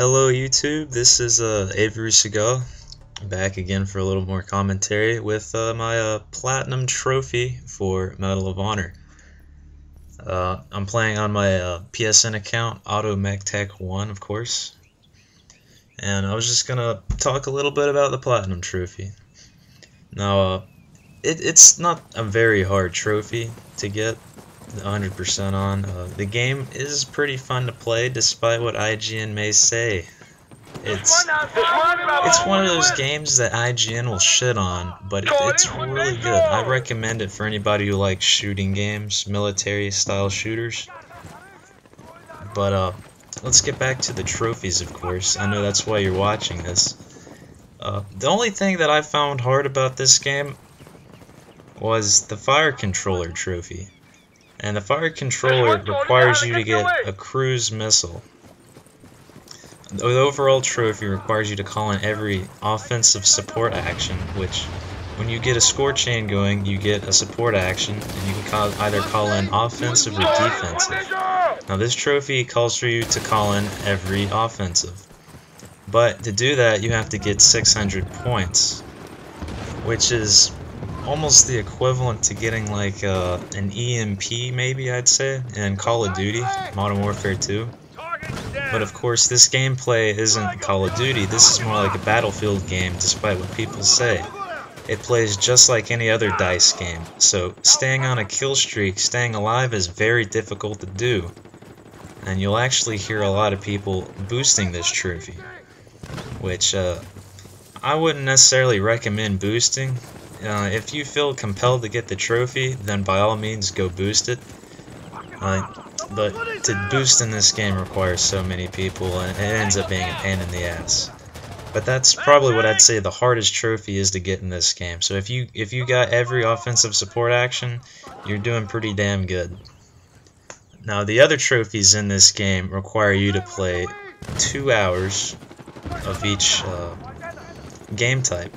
Hello YouTube, this is Avery Segal, back again for a little more commentary with my Platinum Trophy for Medal of Honor. I'm playing on my PSN account, AutoMechTech1 of course, and I was just gonna talk a little bit about the Platinum Trophy. Now, it's not a very hard trophy to get 100% on. The game is pretty fun to play despite what IGN may say. It's one of those games that IGN will shit on, but it's really good. I recommend it for anybody who likes shooting games, military style shooters. But let's get back to the trophies, of course. I know that's why you're watching this. The only thing that I found hard about this game was the fire controller trophy. And the fire controller requires you to get a cruise missile. The overall trophy requires you to call in every offensive support action, which, when you get a score chain going, you get a support action, and you can either call in offensive or defensive. Now this trophy calls for you to call in every offensive. But to do that, you have to get 600 points, which is almost the equivalent to getting like an EMP, maybe I'd say, in Call of Duty, Modern Warfare 2. But of course this gameplay isn't Call of Duty, this is more like a Battlefield game despite what people say. It plays just like any other DICE game, so staying on a kill streak, staying alive is very difficult to do. And you'll actually hear a lot of people boosting this trophy, which I wouldn't necessarily recommend boosting. If you feel compelled to get the trophy, then by all means go boost it. But to boost in this game requires so many people, and it ends up being a pain in the ass. But that's probably what I'd say the hardest trophy is to get in this game. So if you got every offensive support action, you're doing pretty damn good. Now the other trophies in this game require you to play 2 hours of each game type,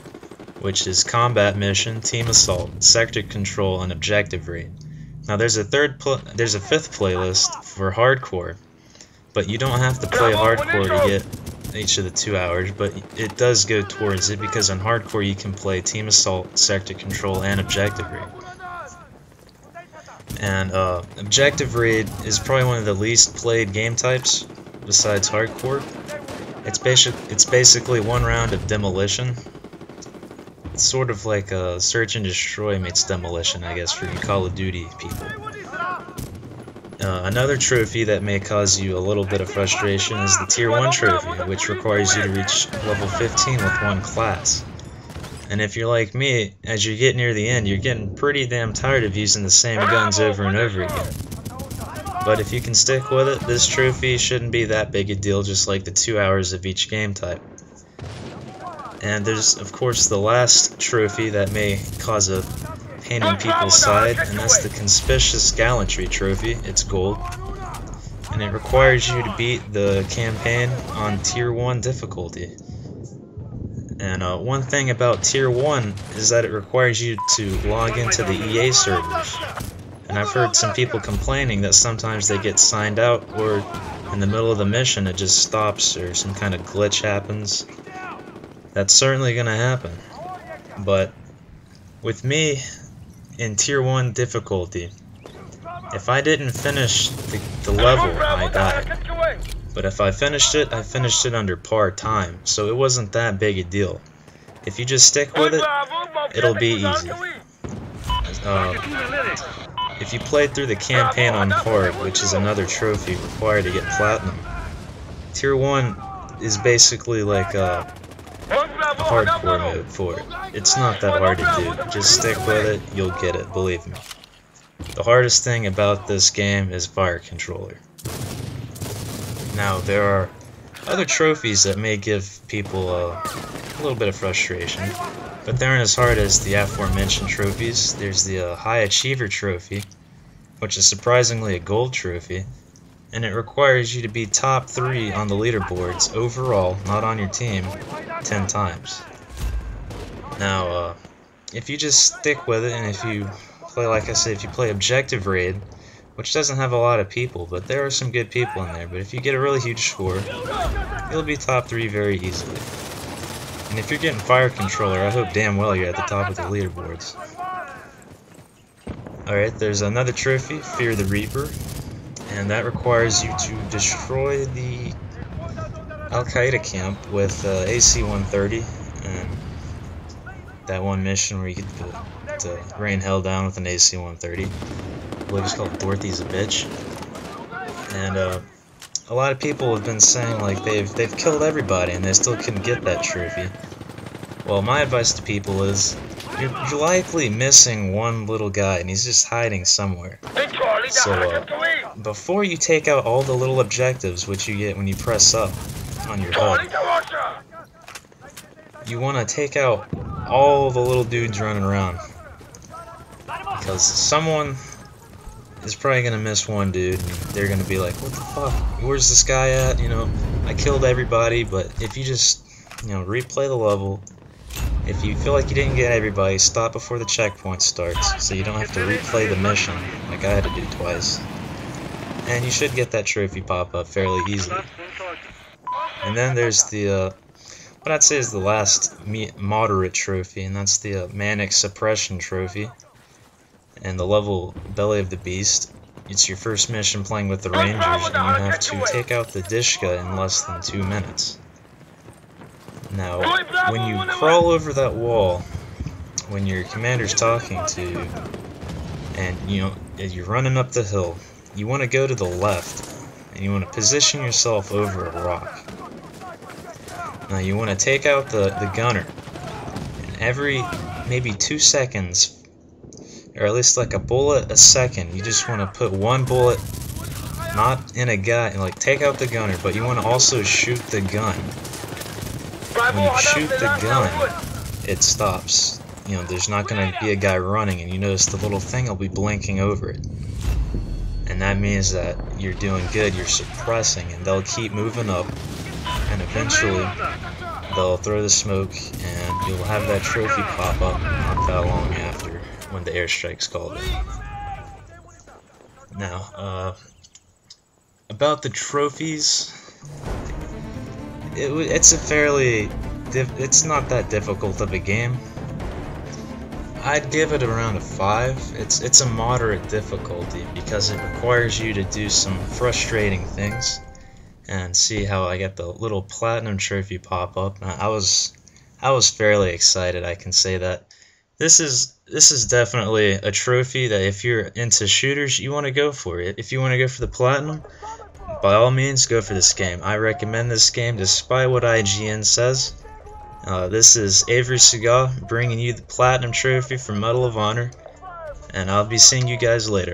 which is combat mission, team assault, sector control, and objective raid. Now there's a fifth playlist for hardcore, but you don't have to play hardcore to get each of the 2 hours, but it does go towards it because on hardcore you can play team assault, sector control, and objective raid. And objective raid is probably one of the least played game types besides hardcore. It's basically one round of demolition. It's sort of like a search and destroy meets demolition, I guess, for you Call of Duty people. Another trophy that may cause you a little bit of frustration is the Tier 1 trophy, which requires you to reach level 15 with one class. And if you're like me, as you get near the end, you're getting pretty damn tired of using the same guns over and over again. But if you can stick with it, this trophy shouldn't be that big a deal, just like the 2 hours of each game type. And there's, of course, the last trophy that may cause a pain in people's side, and that's the Conspicuous Gallantry trophy. It's gold. And it requires you to beat the campaign on Tier 1 difficulty. And one thing about Tier 1 is that it requires you to log into the EA servers. And I've heard some people complaining that sometimes they get signed out, or in the middle of the mission it just stops, or some kind of glitch happens. That's certainly going to happen. But with me, in Tier 1 difficulty, if I didn't finish the level, I died. But if I finished it under par time, so it wasn't that big a deal. If you just stick with it, it'll be easy. If you play through the campaign on hard, which is another trophy required to get platinum, Tier 1 is basically like a hardcore mode for it. It's not that hard to do. Just stick with it, you'll get it, believe me. The hardest thing about this game is fire controller. Now, there are other trophies that may give people a little bit of frustration, but they aren't as hard as the aforementioned trophies. There's the High Achiever trophy, which is surprisingly a gold trophy, and it requires you to be top 3 on the leaderboards overall, not on your team, 10 times. Now, if you just stick with it, and if you play, like I said, if you play Objective Raid, which doesn't have a lot of people, but there are some good people in there. But if you get a really huge score, you'll be top 3 very easily. And if you're getting Fire Controller, I hope damn well you're at the top of the leaderboards. Alright, there's another trophy, Fear the Reaper, and that requires you to destroy the Al-Qaeda camp with AC-130, and that one mission where you get to rain hell down with an AC-130. I believe it's called Dorothy's a Bitch. And a lot of people have been saying like they've killed everybody and they still couldn't get that trophy. Well, my advice to people is you're likely missing one little guy and he's just hiding somewhere. So before you take out all the little objectives which you get when you press up on your HUD, you want to take out all the little dudes running around, because someone is probably gonna miss one dude and they're gonna be like, what the fuck, where's this guy at? You know, I killed everybody. But if you just, you know, replay the level, if you feel like you didn't get everybody, stop before the checkpoint starts so you don't have to replay the mission like I had to do twice, and you should get that trophy pop up fairly easily. And then there's the what I'd say is the last moderate trophy, and that's the Manic Suppression trophy, and the level Belly of the Beast. It's your first mission playing with the Rangers, and you have to take out the Dishka in less than 2 minutes. Now, when you crawl over that wall, when your commander's talking to you, and you know you're running up the hill, you want to go to the left, and you want to position yourself over a rock. Now you want to take out the gunner, and every maybe 2 seconds, or at least like a bullet a second, you just want to put one bullet not in a guy, and like take out the gunner, but you want to also shoot the gun. When you shoot the gun, it stops. You know, there's not going to be a guy running, and you notice the little thing will be blinking over it. And that means that you're doing good, you're suppressing, and they'll keep moving up, and eventually they'll throw the smoke, and you'll have that trophy pop up not that long after, when the airstrike's called in. Now, about the trophies, it's a fairly, it's not that difficult of a game. I'd give it around a 5. It's a moderate difficulty because it requires you to do some frustrating things. And see how I get the little platinum trophy pop up. I was fairly excited, I can say that. This is definitely a trophy that if you're into shooters, you want to go for it. If you want to go for the platinum, by all means go for this game. I recommend this game despite what IGN says. This is Avery Segal bringing you the platinum trophy for Medal of Honor, and I'll be seeing you guys later.